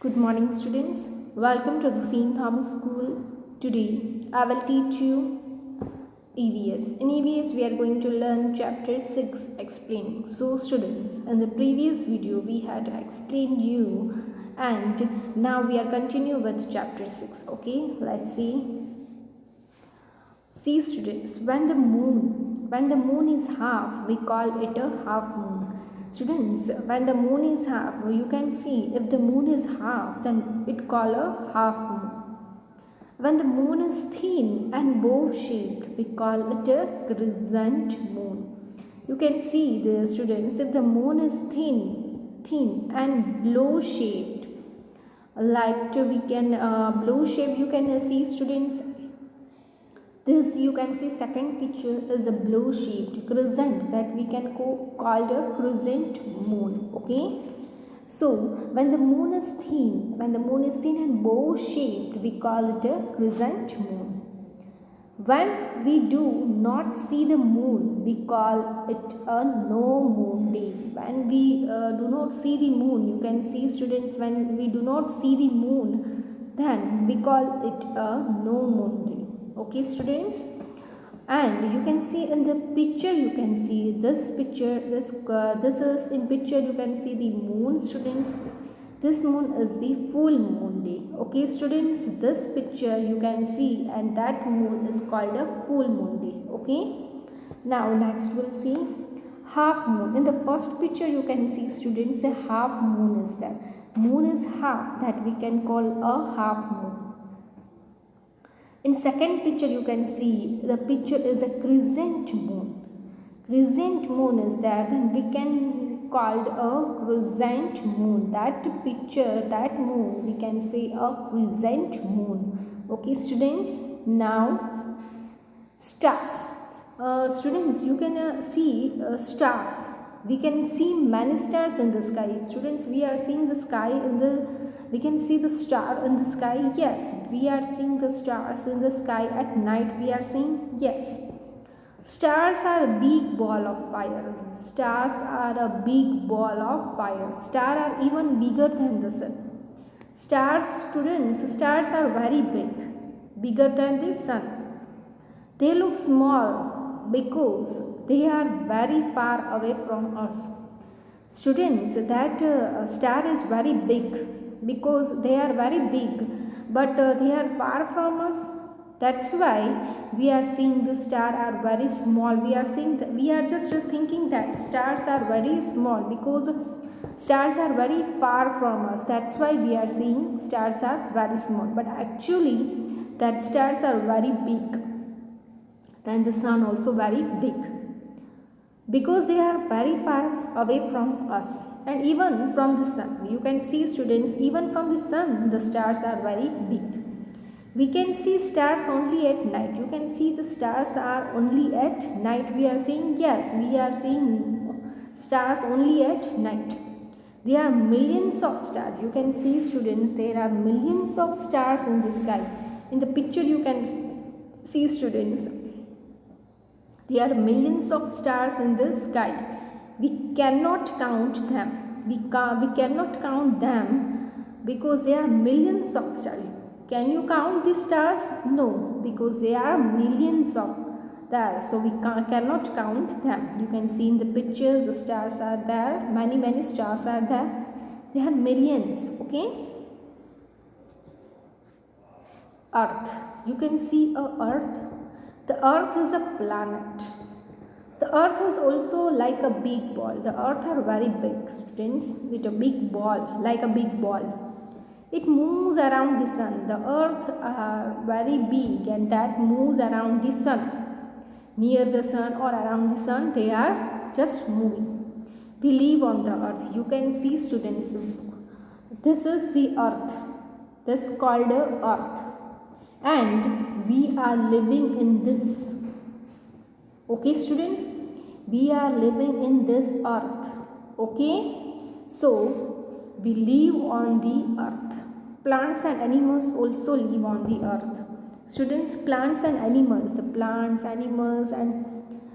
Good morning, students. Welcome to the St. Thomas School. Today, I will teach you EVS. In EVS, we are going to learn chapter 6 explaining. So, students, in the previous video, we had explained you, and now we are continue with chapter 6. Okay, let's see. See, students, when the moon is half, we call it a half moon. Students, when the moon is half, you can see if the moon is half, then it call a half moon. When the moon is thin and bow shaped, we call it a crescent moon. You can see the students, if the moon is thin and blow shaped, like we can blow shape, you can see, students, this you can see second picture is a blow shaped crescent that we can call a crescent moon. Okay, so when the moon is thin and bow shaped, we call it a crescent moon. When we do not see the moon, we call it a no moon day. When we do not see the moon, you can see, students, when we do not see the moon, then we call it a no moon day. Okay, students, and you can see in the picture, you can see this picture, this is in picture, you can see the moon, students. This moon is the full moon day. Okay, students, this picture you can see, and that moon is called a full moon day. Okay, now next we'll see half moon. In the first picture you can see, students, a half moon is there. Moon is half, that we can call a half moon. In second picture you can see the picture is a crescent moon. Crescent moon is there, then we can called a crescent moon. That picture, that moon, we can say a crescent moon. Okay, students, now stars. Students, you can see stars. We can see many stars in the sky. Students, we are seeing the sky in the, we can see the star in the sky. Yes, we are seeing the stars in the sky at night. We are seeing, yes. Stars are a big ball of fire. Stars are a big ball of fire. Stars are even bigger than the sun. Stars, students, stars are very bigger than the sun. They look small because they are very far away from us. Students, that star is very big because they are very big, but they are far from us. That's why we are seeing the star are very small. We are just thinking that stars are very small because stars are very far from us. That's why we are seeing stars are very small. But actually, that stars are very big. Then the sun also very big, because they are very far away from us, and even from the sun. You can see, students, even from the sun the stars are very big. We can see stars only at night. You can see the stars are only at night. We are seeing, yes, we are seeing stars only at night. There are millions of stars. You can see, students, there are millions of stars in the sky. In the picture you can see, students, there are millions of stars in the sky. We cannot count them. We cannot count them because there are millions of stars. Can you count the stars? No, because there are millions of there. So we cannot count them. You can see in the pictures the stars are there. Many stars are there. There are millions. Okay. Earth. You can see a Earth. The Earth is a planet. The Earth is also like a big ball. The Earth are very big, students, with a big ball, like a big ball. It moves around the sun. The Earth are very big, and that moves around the sun. Near the sun or around the sun, they are just moving. We live on the Earth. You can see, students, this is the Earth. This is called a Earth. And we are living in this. Okay, students, we are living in this earth. Okay, so we live on the earth. Plants and animals also live on the earth. Students, plants, animals, and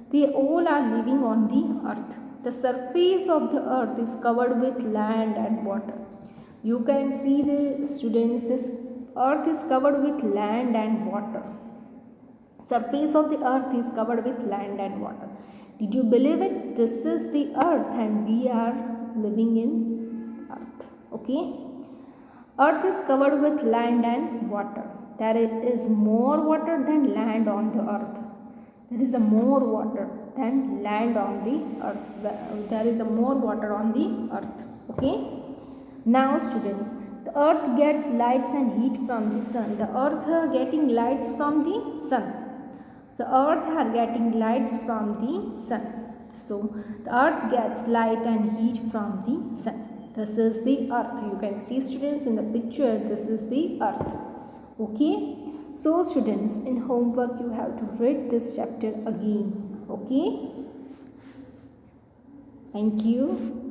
they all are living on the earth. The surface of the earth is covered with land and water. You can see the students, this earth is covered with land and water. Surface of the earth is covered with land and water. Did you believe it? This is the earth and we are living in earth. Okay. Earth is covered with land and water. There is more water than land on the earth. There is a more water than land on the earth. There is a more water on the earth. Okay. Now students, the earth gets lights and heat from the sun. The earth getting lights from the sun. The earth are getting lights from the sun. So the earth gets light and heat from the sun. This is the earth. You can see students in the picture, this is the earth. Okay. So students, in homework you have to read this chapter again. Okay. Thank you.